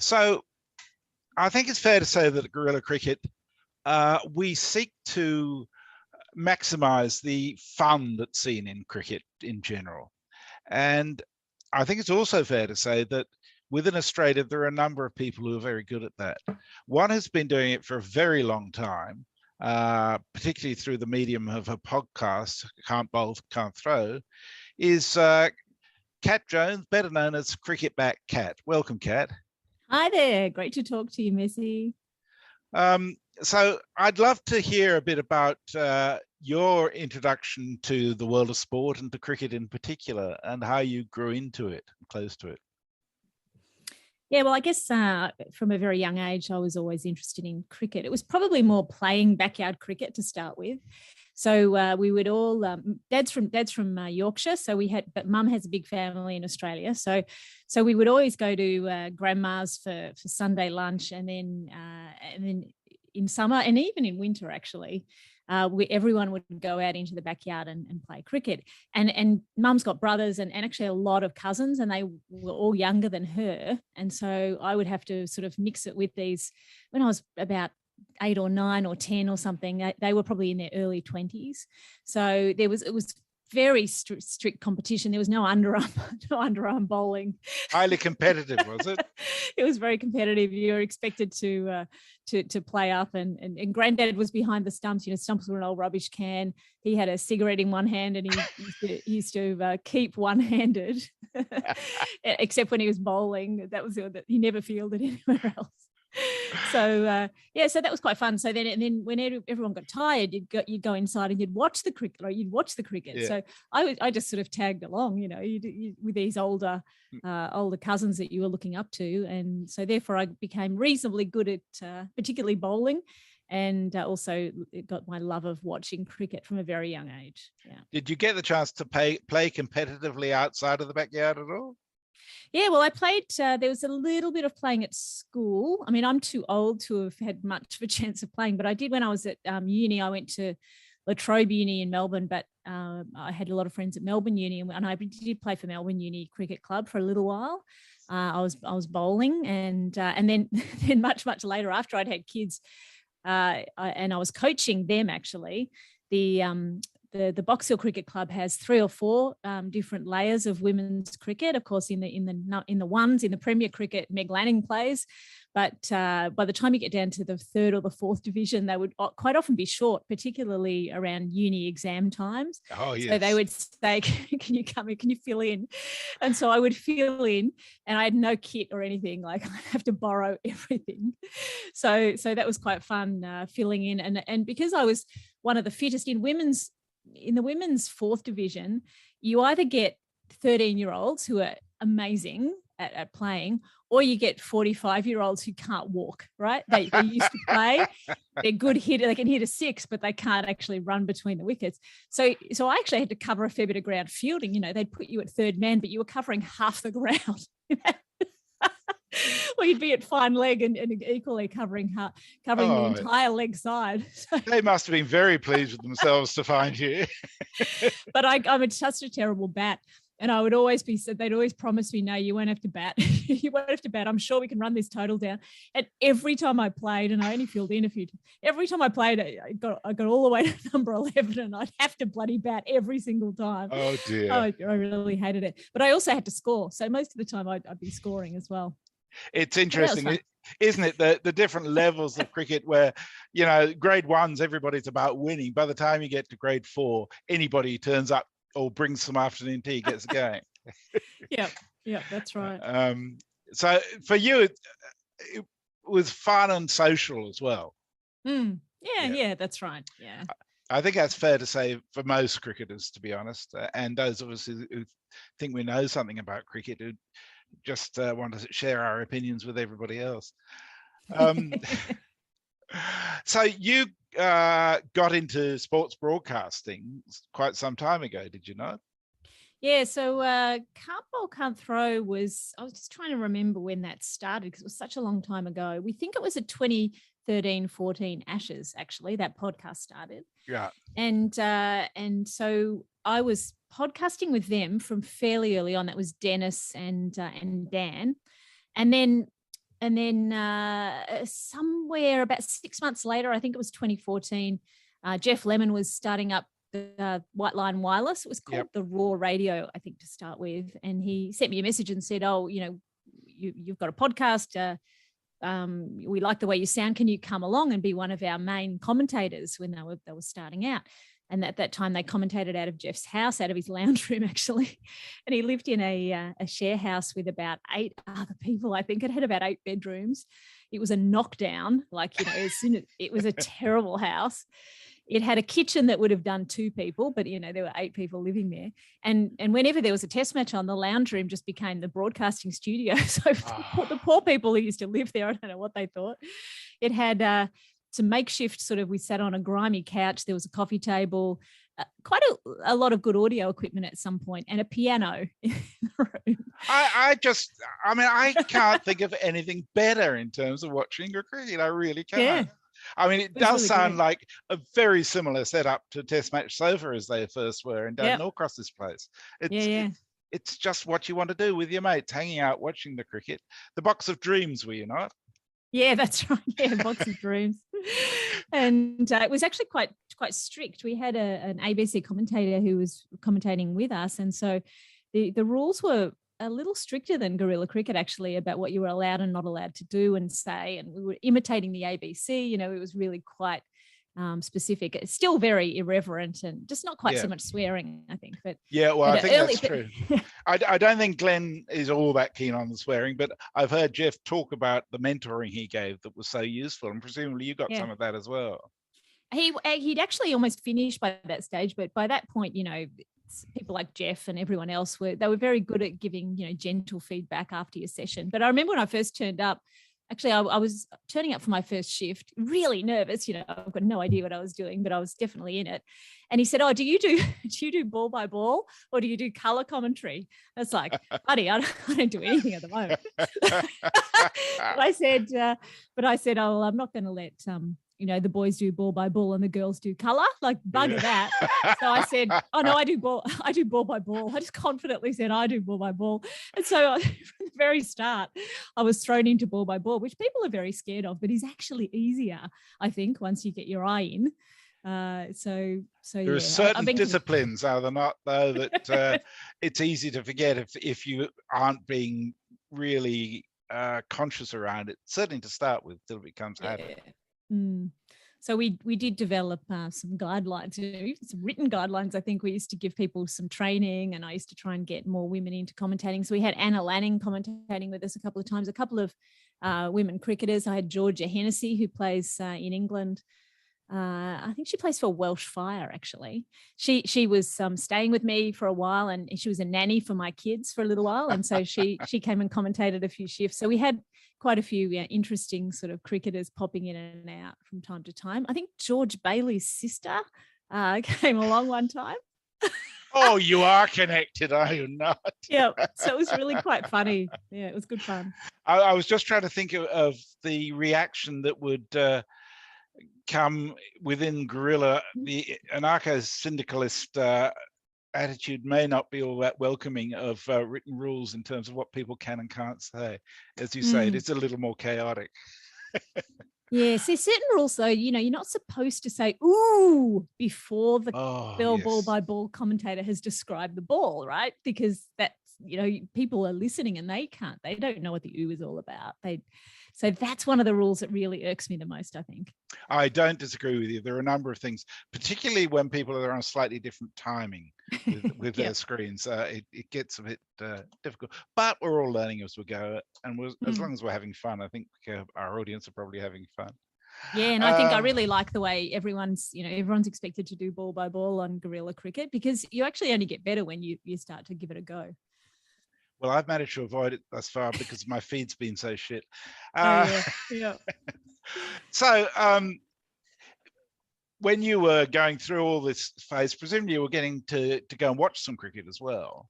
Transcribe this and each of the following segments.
So I think it's fair to say that at Guerrilla Cricket, we seek to maximise the fun that's seen in cricket in general. And I think it's also fair to say that within Australia, there are a number of people who are very good at that. One has been doing it for a very long time, particularly through the medium of a podcast, Can't Bowl, Can't Throw, is Kat Jones, better known as Cricket Back Kat. Welcome, Kat. Hi there. Great to talk to you, Missy. So I'd love to hear a bit about your introduction to the world of sport and to cricket in particular, and how you grew into it, close to it. Yeah, well, I guess from a very young age, I was always interested in cricket. It was probably more playing backyard cricket to start with. So we would all, Dad's from Yorkshire, so but Mum has a big family in Australia. So we would always go to Grandma's for Sunday lunch, and then in summer and even in winter actually, everyone would go out into the backyard and play cricket. And Mum's got brothers and actually a lot of cousins, and they were all younger than her. And so I would have to sort of mix it with these when I was about 8 or 9 or 10 or something. They were probably in their early 20s. So it was very strict competition. There was no underarm bowling. Highly competitive, was it? It was very competitive. You were expected to play up, and Granddad was behind the stumps. Stumps were an old rubbish can. He had a cigarette in one hand, and he used to keep one-handed, except when he was bowling. That was he never fielded anywhere else. So so that was quite fun. So then when everyone got tired, you'd go inside and you'd watch the cricket. Yeah. So I just sort of tagged along, with these older cousins that you were looking up to, and so therefore I became reasonably good at particularly bowling, and also it got my love of watching cricket from a very young age. Yeah. Did you get the chance to play competitively outside of the backyard at all? Yeah, well, I played, there was a little bit of playing at school. I mean, I'm too old to have had much of a chance of playing, but I did when I was at uni. I went to La Trobe Uni in Melbourne, but I had a lot of friends at Melbourne Uni, and I did play for Melbourne Uni Cricket Club for a little while. I was bowling, and then much later, after I'd had kids, and I was coaching them actually. The Box Hill Cricket Club has 3 or 4 different layers of women's cricket. Of course, in the Premier Cricket, Meg Lanning plays, but by the time you get down to the 3rd or the 4th division, they would quite often be short, particularly around uni exam times. Oh, yes. So they would say, "Can you come in? Can you fill in?" And so I would fill in, and I had no kit or anything. Like, I'd have to borrow everything. So that was quite fun filling in, and because I was one of the fittest in the women's 4th division, you either get 13-year-olds who are amazing at playing, or you get 45-year-olds who can't walk, right? They used to play. They're good hitter. They can hit a 6, but they can't actually run between the wickets. So I actually had to cover a fair bit of ground fielding. They'd put you at third man, but you were covering half the ground. Or you'd be at fine leg and equally covering the entire leg side. So, they must have been very pleased with themselves to find you. But I'm such a terrible bat. And I would always they'd always promise me, "No, you won't have to bat. You won't have to bat. I'm sure we can run this total down." And every time I played, and I only filled in a few times, every time I played, I got all the way to number 11, and I'd have to bloody bat every single time. Oh, dear. I really hated it. But I also had to score. So most of the time I'd be scoring as well. It's interesting, isn't it? The different levels of cricket where, grade 1s, everybody's about winning. By the time you get to grade 4, anybody who turns up or brings some afternoon tea gets going. Yeah, that's right. So for you, it was fun and social as well. Yeah, that's right. Yeah. I think that's fair to say for most cricketers, to be honest, and those of us who think we know something about cricket, who just want to share our opinions with everybody else. So you got into sports broadcasting quite some time ago, did you not? Yeah, so Can't Bowl, Can't Throw I was just trying to remember when that started, because it was such a long time ago. We think it was a 2013-14 Ashes, actually, that podcast started. Yeah. And so I was podcasting with them from fairly early on. That was Dennis and Dan. And then And then somewhere about 6 months later, I think it was 2014, Jeff Lemon was starting up the White Line Wireless. It was called the Raw Radio, I think, to start with. And he sent me a message and said, oh, you've got a podcast. We like the way you sound. Can you come along and be one of our main commentators when they were starting out? And at that time, they commentated out of Jeff's house, out of his lounge room, actually. And he lived in a share house with about 8 other people. I think it had about 8 bedrooms. It was a knockdown, it was a terrible house. It had a kitchen that would have done 2 people, but, there were 8 people living there. And whenever there was a test match on, the lounge room just became the broadcasting studio. So the poor people who used to live there, I don't know what they thought. It had some makeshift we sat on a grimy couch. There was a coffee table, quite a lot of good audio equipment at some point, and a piano in the room. I can't think of anything better in terms of watching a cricket. I really can't. Yeah. I mean, it does really sound like a very similar setup to Test Match Sofa as they first were in Dan Norcross's place. It's just what you want to do with your mates, hanging out, watching the cricket. The box of dreams, were you not? Yeah, that's right. Yeah, box of dreams. And it was actually quite strict. We had an ABC commentator who was commentating with us. And so the rules were a little stricter than guerrilla cricket, actually, about what you were allowed and not allowed to do and say. And we were imitating the ABC. It was really quite specific. It's still very irreverent and just not quite so much swearing, I think. But I think that's true. I don't think Glenn is all that keen on the swearing, but I've heard Jeff talk about the mentoring he gave that was so useful, and presumably you got some of that as well. He'd actually almost finished by that stage, but by that point, people like Jeff and everyone else were very good at giving gentle feedback after your session. But I remember when I first turned up. Actually, I was turning up for my first shift, really nervous. I've got no idea what I was doing, but I was definitely in it. And he said, "Oh, do you do ball by ball, or do you do colour commentary?" I was like, "Buddy, I don't do anything at the moment." But I said, "Oh, well, I'm not going to let the boys do ball by ball and the girls do colour, like bugger that." So I said, "Oh no, I do ball by ball." I just confidently said, "I do ball by ball." And so from the very start, I was thrown into ball by ball, which people are very scared of, but is actually easier, I think, once you get your eye in. So there are certain disciplines, are there not, though, that it's easy to forget if you aren't being really conscious around it, certainly to start with, till it becomes habit. So we did develop some guidelines, some written guidelines. I think we used to give people some training, and I used to try and get more women into commentating. So we had Anna Lanning commentating with us a couple of times, a couple of women cricketers. I had Georgia Hennessy, who plays in England. I think she plays for Welsh Fire, actually. She was staying with me for a while, and she was a nanny for my kids for a little while. And so she came and commentated a few shifts. So we had quite a few interesting sort of cricketers popping in and out from time to time. I think George Bailey's sister came along one time. Oh, you are connected, are you not? Yeah, so it was really quite funny. Yeah, it was good fun. I was just trying to think of the reaction that would come within guerrilla. The anarcho-syndicalist attitude may not be all that welcoming of written rules in terms of what people can and can't say. As you say, it's a little more chaotic. Yeah, see, certain rules, though, you're not supposed to say "ooh" before the ball by ball commentator has described the ball, right? Because that's, people are listening and they don't know what the ooh is all about. So that's one of the rules that really irks me the most, I think. I don't disagree with you. There are a number of things, particularly when people are on slightly different timing with their screens. It gets a bit difficult, but we're all learning as we go. And as long as we're having fun, I think our audience are probably having fun. Yeah, and I think I really like the way everyone's expected to do ball by ball on guerrilla cricket, because you actually only get better when you start to give it a go. Well, I've managed to avoid it thus far because my feed's been so shit. Yeah. So when you were going through all this phase, presumably you were getting to go and watch some cricket as well.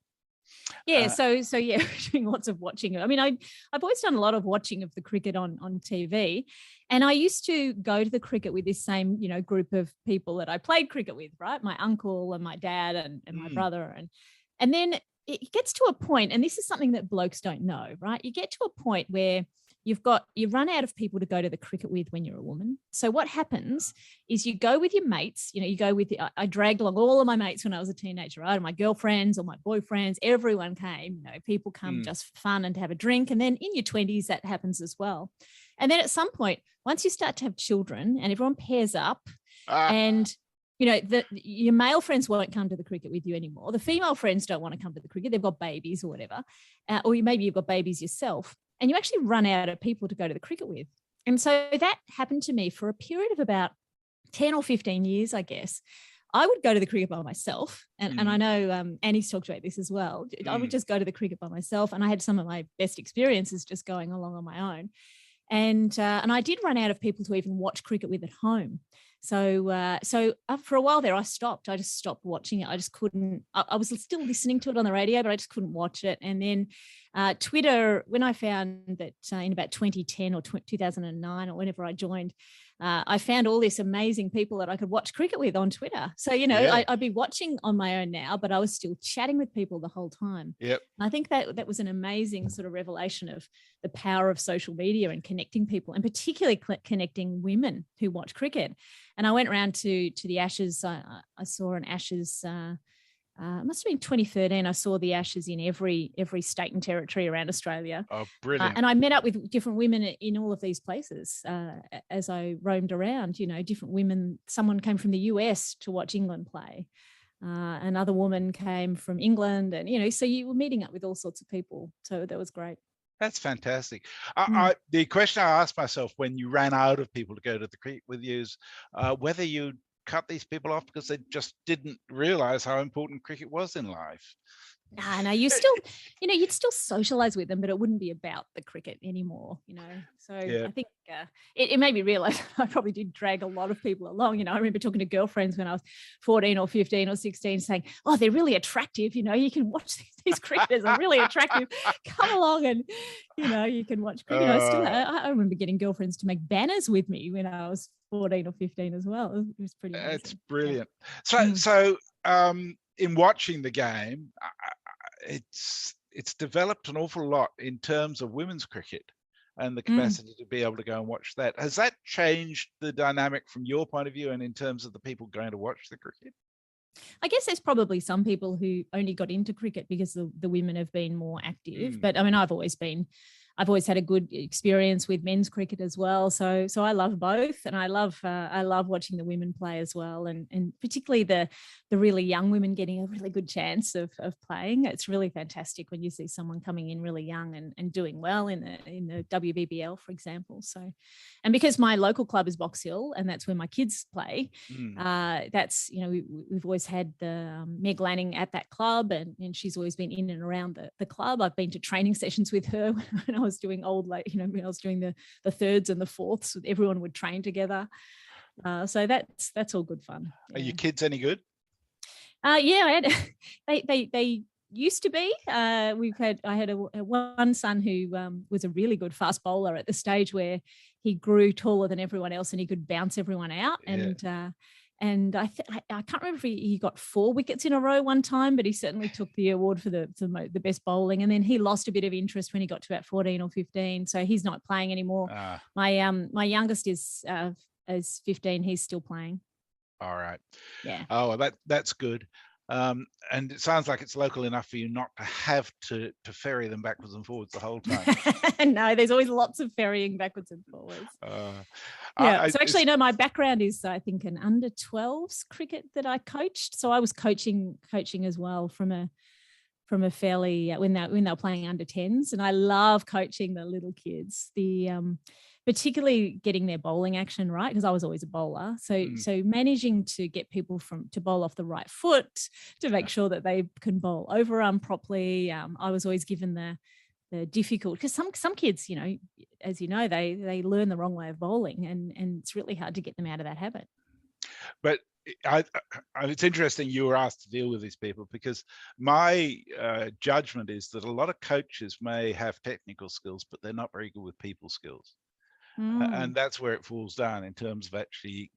Yeah, so yeah, doing lots of watching. I mean, I've always done a lot of watching of the cricket on TV, and I used to go to the cricket with this same, group of people that I played cricket with, right? My uncle and my dad and my brother, and then it gets to a point, and this is something that blokes don't know, right? You get to a point where you run out of people to go to the cricket with when you're a woman. So what happens is you go with your mates, you go with I dragged along all of my mates when I was a teenager, right? And my girlfriends or my boyfriends, everyone came, people come just for fun and to have a drink. And then in your 20s, that happens as well. And then at some point, once you start to have children and everyone pairs up and your male friends won't come to the cricket with you anymore. The female friends don't want to come to the cricket. They've got babies or whatever. Or maybe you've got babies yourself. And you actually run out of people to go to the cricket with. And so that happened to me for a period of about 10 or 15 years, I guess. I would go to the cricket by myself. And I know Annie's talked about this as well. I would just go to the cricket by myself. And I had some of my best experiences just going along on my own. And I did run out of people to even watch cricket with at home. So for a while there, I stopped. I just stopped watching it. I just couldn't. I was still listening to it on the radio, but I just couldn't watch it. And then Twitter, when I found that in about 2010 or 2009 or whenever I joined, I found all these amazing people that I could watch cricket with on Twitter. So, I'd be watching on my own now, but I was still chatting with people the whole time. Yep. And I think that was an amazing sort of revelation of the power of social media and connecting people, and particularly connecting women who watch cricket. And I went around to the Ashes. I saw an Ashes, it must have been 2013. I saw the Ashes in every state and territory around Australia. Oh, brilliant. And I met up with different women in all of these places as I roamed around, different women. Someone came from the US to watch England play. Another woman came from England. And, so you were meeting up with all sorts of people. So that was great. That's fantastic. The question I asked myself when you ran out of people to go to the cricket with you is whether you cut these people off because they just didn't realize how important cricket was in life. No, you still, you'd still socialize with them, but it wouldn't be about the cricket anymore, So yeah. I think it made me realize I probably did drag a lot of people along. I remember talking to girlfriends when I was 14 or 15 or 16 saying, oh, they're really attractive. You can watch these cricketers are really attractive. Come along and, you can watch cricket. I remember getting girlfriends to make banners with me when I was 14 or 15 as well. It was pretty amazing. That's brilliant. So in watching the game, it's developed an awful lot in terms of women's cricket and the capacity to be able to go and watch that. Has that changed the dynamic from your point of view and in terms of the people going to watch the cricket? I guess there's probably some people who only got into cricket because the women have been more active. But I mean, I've always had a good experience with men's cricket as well. So I love both, and I love watching the women play as well, and particularly the really young women getting a really good chance of playing. It's really fantastic when you see someone coming in really young and doing well in the WBBL, for example. So, and because my local club is Box Hill, and that's where my kids play, that's we've always had the Meg Lanning at that club, and she's always been in and around the club. I've been to training sessions with her when I was doing when I was doing the thirds and the fourths, everyone would train together. So that's all good fun. Yeah. Are your kids any good? Yeah, they used to be. I had a one son who was a really good fast bowler at the stage where he grew taller than everyone else and he could bounce everyone out. And I can't remember if he got 4 wickets in a row one time, but he certainly took the award for the best bowling. And then he lost a bit of interest when he got to about 14 or 15, so he's not playing anymore. My youngest is 15. He's still playing. All right. Yeah. Oh, that's good. And it sounds like it's local enough for you not to have to ferry them backwards and forwards the whole time. No, there's always lots of ferrying backwards and forwards. So my background is, I think, an under 12s cricket that I coached. So I was coaching as well from a fairly when they were playing under 10s, and I love coaching the little kids. Particularly getting their bowling action right, because I was always a bowler. So managing to get people to bowl off the right foot, to make sure that they can bowl overarm properly. I was always given the difficult, because some kids, as you know, they learn the wrong way of bowling, and it's really hard to get them out of that habit. But it's interesting you were asked to deal with these people, because my judgment is that a lot of coaches may have technical skills, but they're not very good with people skills. And that's where it falls down in terms of actually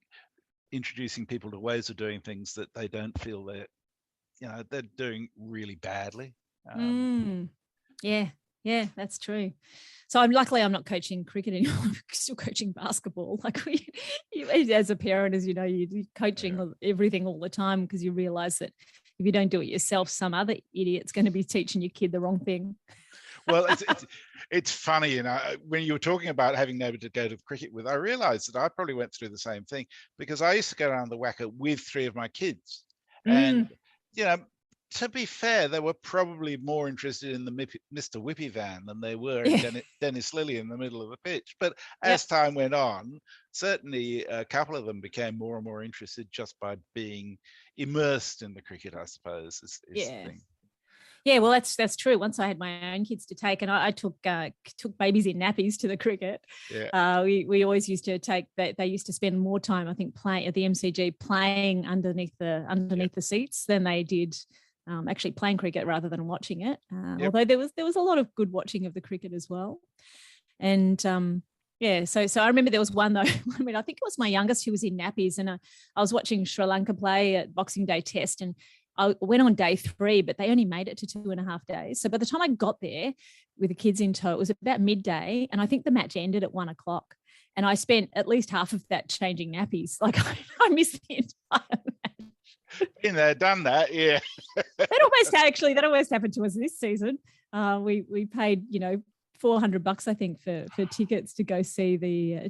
introducing people to ways of doing things that they don't feel they're doing really badly. Yeah, Yeah, that's true. So I'm not coaching cricket anymore. I'm still coaching basketball. As a parent, as you know, you're coaching everything all the time because you realize that if you don't do it yourself, some other idiot's going to be teaching your kid the wrong thing. Well, it's funny, when you were talking about having nobody to go to cricket with, I realized that I probably went through the same thing because I used to go down the Wacker with 3 of my kids. And, to be fair, they were probably more interested in the Mr. Whippy van than they were in Dennis Lilly in the middle of the pitch. But as time went on, certainly a couple of them became more and more interested just by being immersed in the cricket, I suppose, is the thing. Yeah, well, that's true. Once I had my own kids to take, and I took babies in nappies to the cricket. Yeah. We always used to take. They used to spend more time, I think, playing at the MCG, playing underneath the seats than they did actually playing cricket rather than watching it. Although there was a lot of good watching of the cricket as well. And so I remember there was one though. I mean, I think it was my youngest who was in nappies, and I was watching Sri Lanka play at Boxing Day Test, and I went on day 3, but they only made it to 2.5 days. So by the time I got there with the kids in tow, it was about midday, and I think the match ended at 1:00. And I spent at least half of that changing nappies. Like I missed the entire match. Been there, done that, yeah. That almost happened to us this season. We paid, $400, I think, for tickets to go see the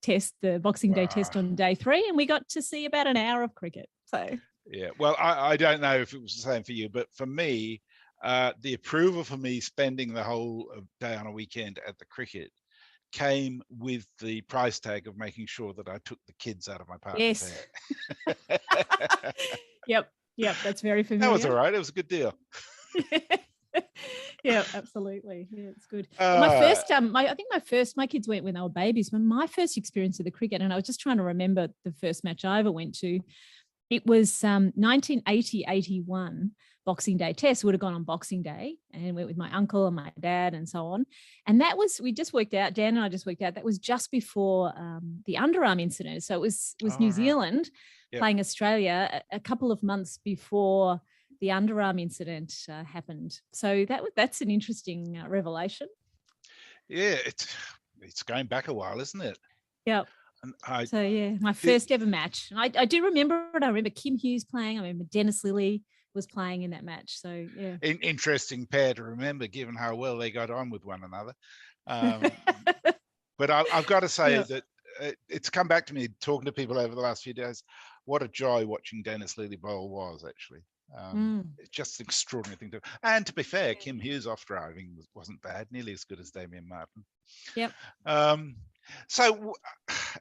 test, the Boxing Day Test on day 3, and we got to see about an hour of cricket. So. Yeah, well, I don't know if it was the same for you, but for me, the approval for me spending the whole day on a weekend at the cricket came with the price tag of making sure that I took the kids out of my partner's hair. Yep, that's very familiar. That was all right. It was a good deal. Yeah, absolutely. Yeah, it's good. My kids went when they were babies. When my first experience of the cricket, and I was just trying to remember the first match I ever went to. It was 1980-81 Boxing Day Test. Would have gone on Boxing Day and went with my uncle and my dad and so on. And that was, Dan and I just worked out, that was just before the underarm incident. So it was New Zealand playing Australia a couple of months before the underarm incident happened. So that's an interesting revelation. Yeah, it's going back a while, isn't it? Yeah. My first ever match. And I do remember it. I remember Kim Hughes playing. I remember Dennis Lilly was playing in that match. So, yeah. Interesting pair to remember, given how well they got on with one another. But I've got to say that it's come back to me talking to people over the last few days. What a joy watching Dennis Lilly bowl was, actually. It's just an extraordinary thing to do. And to be fair, Kim Hughes off driving wasn't bad, nearly as good as Damien Martin. Yep. So,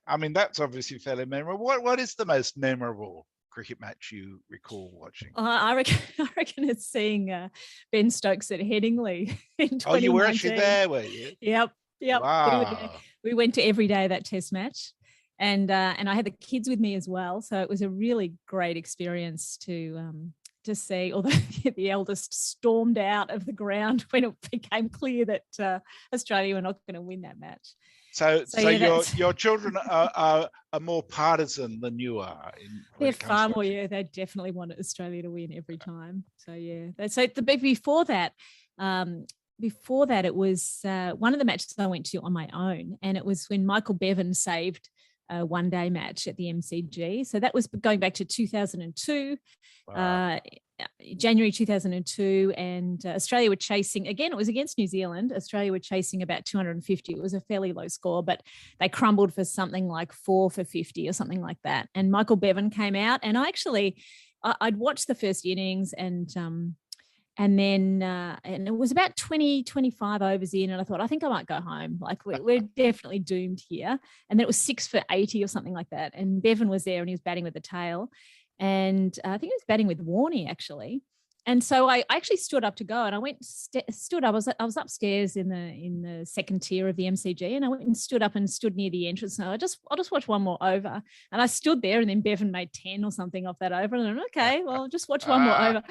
I mean, that's obviously fairly memorable. What is the most memorable cricket match you recall watching? I reckon it's seeing Ben Stokes at Headingley in 2019. Oh, you were actually there, were you? Yep. Wow. We went to every day of that Test match, and I had the kids with me as well. So it was a really great experience to see, although the eldest stormed out of the ground when it became clear that Australia were not going to win that match. So your children are more partisan than you are. They're far more, they definitely wanted Australia to win every time. So, yeah. So before that, it was one of the matches I went to on my own, and it was when Michael Bevan saved a one-day match at the MCG. So that was going back to 2002. Wow. January 2002, and Australia were chasing, again, it was against New Zealand. Australia were chasing about 250. It was a fairly low score, but they crumbled for something like 4 for 50 or something like that. And Michael Bevan came out, and I'd watched the first innings, and then it was about 25 overs in, and I thought, I think I might go home. Like, we're definitely doomed here. And then it was 6 for 80 or something like that. And Bevan was there, and he was batting with the tail. And I think he was batting with Warney, actually. And so I actually stood up to go, and I went stood up. I was upstairs in the second tier of the MCG, and I went and stood near the entrance. And I'll just watch one more over. And I stood there, and then Bevan made 10 or something off that over. And I'm okay, well, I'll just watch one more over.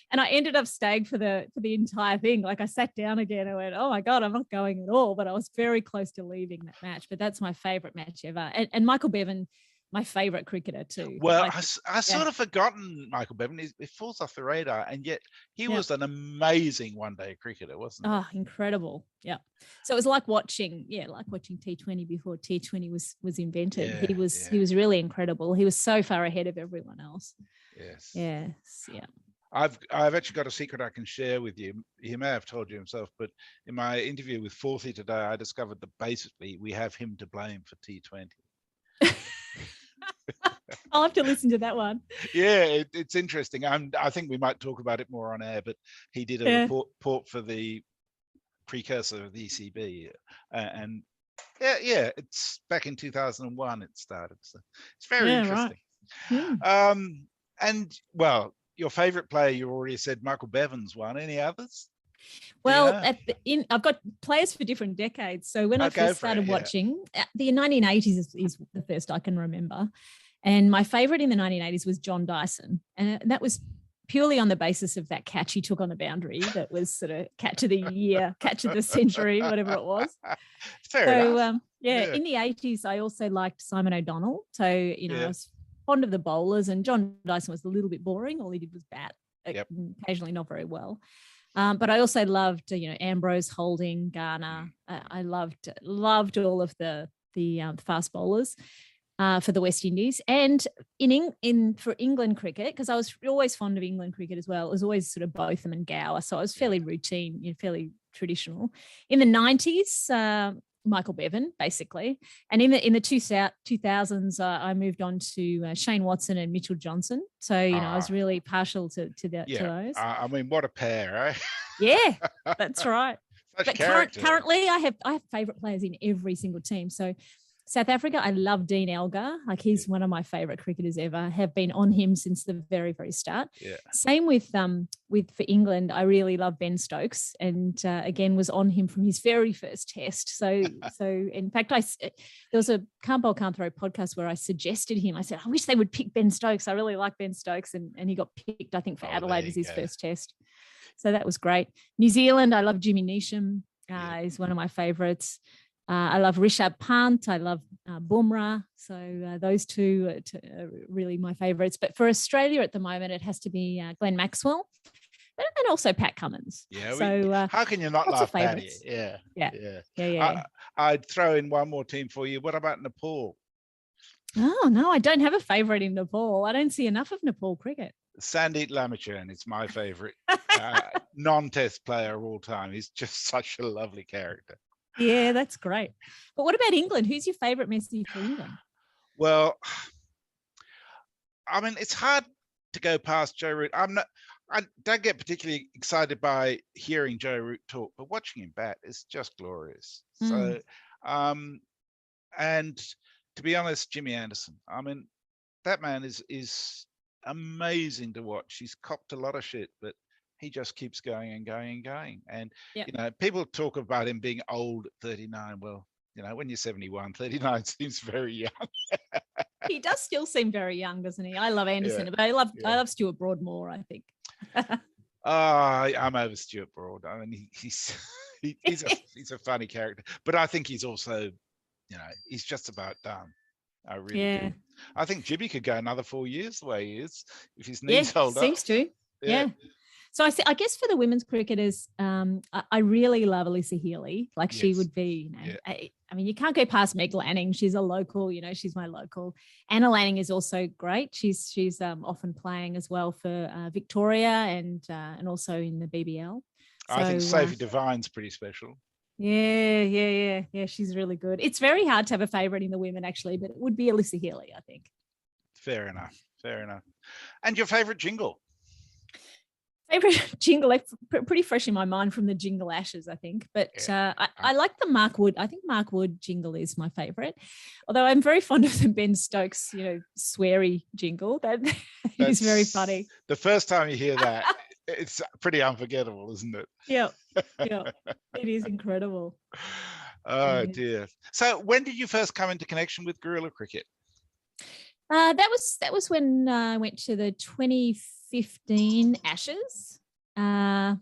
And I ended up staying for the entire thing. Like, I sat down again. I went, oh my God, I'm not going at all. But I was very close to leaving that match. But that's my favourite match ever. And Michael Bevan, my favourite cricketer too. Well, I sort of forgotten Michael Bevan. It falls off the radar, and yet he was an amazing one-day cricketer, wasn't he? Oh, incredible! Yeah. So it was like watching T20 before T20 was invented. Yeah, he was really incredible. He was so far ahead of everyone else. Yes. Yes. Yeah. I've actually got a secret I can share with you. He may have told you himself, but in my interview with Forthy today, I discovered that basically we have him to blame for T20. I'll have to listen to that one. Yeah, it's interesting. I think we might talk about it more on air, but he did a report for the precursor of the ECB, and it's back in 2001 it started. So it's very interesting. Right. And well, your favourite player, you already said Michael Bevan's one. Any others? Well, I've got players for different decades. So when I first started watching, the 1980s is the first I can remember. And my favourite in the 1980s was John Dyson. And that was purely on the basis of that catch he took on the boundary that was sort of catch of the year, catch of the century, whatever it was. Fair enough. In the 80s, I also liked Simon O'Donnell. So, I was fond of the bowlers, and John Dyson was a little bit boring. All he did was bat, occasionally not very well. But I also loved, Ambrose, Holding, Garner. I loved all of the fast bowlers for the West Indies. And for England cricket, because I was always fond of England cricket as well, it was always sort of Botham and Gower. So I was fairly routine, fairly traditional. In the 90s, Michael Bevan, basically. And in the 2000s, I moved on to Shane Watson and Mitchell Johnson. So, I was really partial to those. I mean, what a pair, eh? Yeah, that's right. But currently, I have favourite players in every single team. So South Africa, I love Dean Elgar. Like, he's one of my favourite cricketers ever. Have been on him since the very, very start. Yeah. Same with for England, I really love Ben Stokes, and again was on him from his very first test. So in fact, there was a Can't Bowl, Can't Throw podcast where I suggested him. I said, I wish they would pick Ben Stokes. I really like Ben Stokes, and he got picked, I think, for Adelaide as his first test. So that was great. New Zealand, I love Jimmy Neesham. He's one of my favourites. I love Rishabh Pant. I love Bumrah. So those two are really my favourites. But for Australia at the moment, it has to be Glenn Maxwell and also Pat Cummins. Yeah. So how can you not love Patty? Yeah. I'd throw in one more team for you. What about Nepal? Oh, no, I don't have a favourite in Nepal. I don't see enough of Nepal cricket. Sandeep Lamichhane is my favourite non-test player of all time. He's just such a lovely character. Yeah, that's great. But what about England? Who's your favourite Messi for England? Well, I mean, it's hard to go past Joe Root. I don't get particularly excited by hearing Joe Root talk, but watching him bat is just glorious. So, and to be honest, Jimmy Anderson, I mean, that man is amazing to watch. He's copped a lot of shit, but he just keeps going and going and going. And, people talk about him being old at 39. Well, when you're 71, 39 seems very young. He does still seem very young, doesn't he? I love Anderson, but I love Stuart Broad more, I think. I'm over Stuart Broad. I mean, he's a funny character, but I think he's also, he's just about done. I really do. I think Jimmy could go another 4 years the way he is if his knees hold up. Seems to. Yeah. So I guess for the women's cricketers, I really love Alyssa Healy. Like, she would be, I mean, you can't go past Meg Lanning. She's a local, she's my local. Anna Lanning is also great. She's often playing as well for Victoria and also in the BBL. I think Sophie Devine's pretty special. Yeah. She's really good. It's very hard to have a favourite in the women, actually, but it would be Alyssa Healy, I think. Fair enough. And your favourite jingle? Favorite jingle, like pretty fresh in my mind from the Jingle Ashes, I think. But I like the Mark Wood. I think Mark Wood jingle is my favourite. Although I'm very fond of the Ben Stokes, sweary jingle. That is very funny. The first time you hear that, it's pretty unforgettable, isn't it? Yeah. It is incredible. Oh dear. So when did you first come into connection with guerrilla cricket? That was when I went to the 2015 Ashes. Dan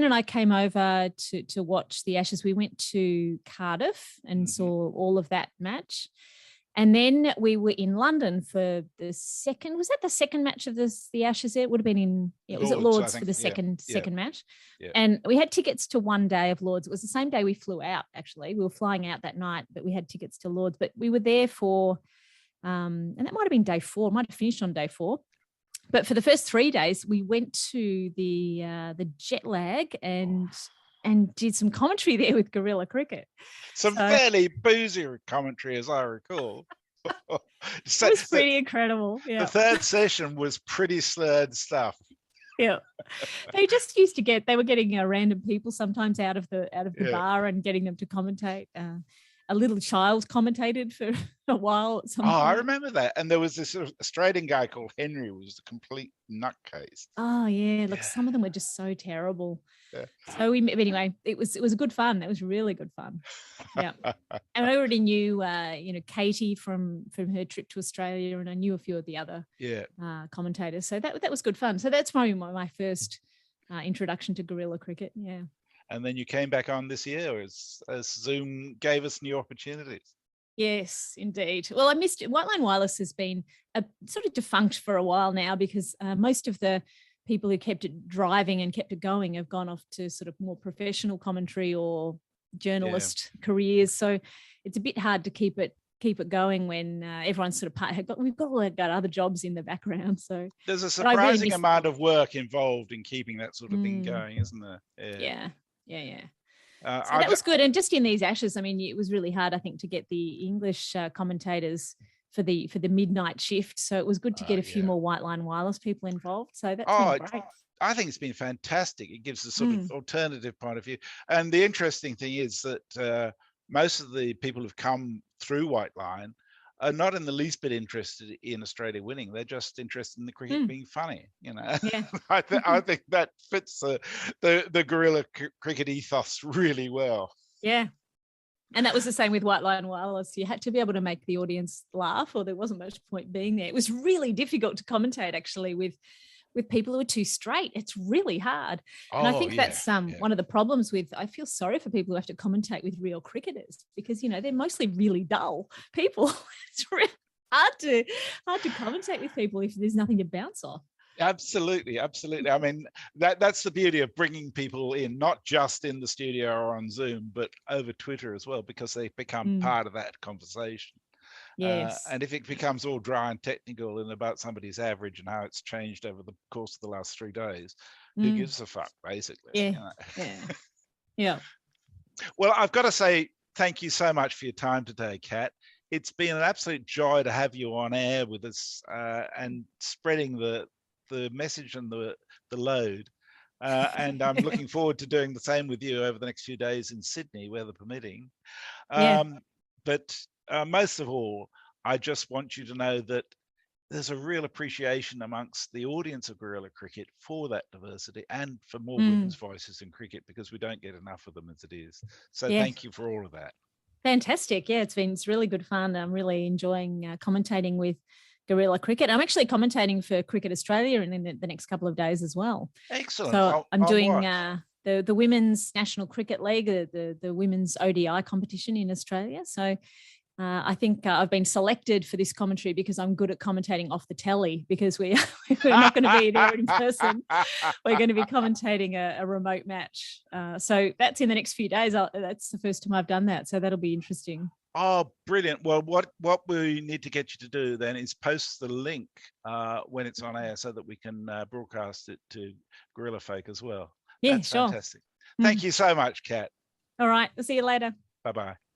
and I came over to watch the Ashes. We went to Cardiff and saw all of that match. And then we were in London for the second. Was that the second match of the Ashes? There, it would have been in. It was at Lords for the second match. Yeah. And we had tickets to one day of Lords. It was the same day we flew out. Actually, we were flying out that night, but we had tickets to Lords. But we were there for, and that might have been day 4. Might have finished on day 4. But for the first 3 days, we went to the jet lag and did some commentary there with Guerrilla Cricket. Some fairly boozy commentary, as I recall. It was pretty incredible. Yeah. The third session was pretty slurred stuff. Yeah, they just used to they were getting random people sometimes out of the bar and getting them to commentate. A little child commentated for a while at some point. I remember that. And there was this Australian guy called Henry, who was a complete nutcase. Oh yeah, look, some of them were just so terrible. Yeah. So anyway, it was a good fun. It was really good fun. Yeah, and I already knew Katie from her trip to Australia, and I knew a few of the other commentators. So that was good fun. So that's probably my first introduction to guerrilla cricket. Yeah. And then you came back on this year as Zoom gave us new opportunities. Yes, indeed. Well, I missed it. White Line Wireless has been sort of defunct for a while now because most of the people who kept it driving and kept it going have gone off to sort of more professional commentary or journalist careers. So it's a bit hard to keep it going when everyone's sort of we've got other jobs in the background. So there's a surprising amount of work involved in keeping that sort of thing going, isn't there? Yeah. So that was good. And just in these Ashes, I mean, it was really hard, I think, to get the English commentators for the midnight shift. So it was good to get a few more White Line Wireless people involved. So that's been great. I think it's been fantastic. It gives a sort of alternative point of view. And the interesting thing is that most of the people who've come through White Line are not in the least bit interested in Australia winning. They're just interested in the cricket being funny. Yeah. I think that fits the guerrilla cricket ethos really well. Yeah. And that was the same with White Line Wireless. You had to be able to make the audience laugh, or there wasn't much point being there. It was really difficult to commentate, actually, with people who are too straight. It's really hard. And I think that's one of the problems I feel sorry for people who have to commentate with real cricketers because, they're mostly really dull people. It's really hard to commentate with people if there's nothing to bounce off. Absolutely. I mean, that's the beauty of bringing people in, not just in the studio or on Zoom, but over Twitter as well, because they become part of that conversation. Yes. And if it becomes all dry and technical and about somebody's average and how it's changed over the course of the last 3 days, who gives a fuck, basically? Yeah. Well, I've got to say thank you so much for your time today, Kat. It's been an absolute joy to have you on air with us and spreading the message and the load. And I'm looking forward to doing the same with you over the next few days in Sydney, weather permitting. But most of all, I just want you to know that there's a real appreciation amongst the audience of guerrilla cricket for that diversity and for more women's voices in cricket, because we don't get enough of them as it is. So thank you for all of that. Fantastic. Yeah, it's really good fun. I'm really enjoying commentating with guerrilla cricket. I'm actually commentating for Cricket Australia in the next couple of days as well. Excellent. So I'm doing the Women's National Cricket League, the Women's ODI competition in Australia. So I think I've been selected for this commentary because I'm good at commentating off the telly, because we're not going to be there in person. We're going to be commentating a remote match. So that's in the next few days. That's the first time I've done that. So that'll be interesting. Oh, brilliant. Well, what we need to get you to do then is post the link when it's on air so that we can broadcast it to Guerrilla Folk as well. Yeah, That's sure. Fantastic. Thank you so much, Kat. All right. We'll see you later. Bye-bye.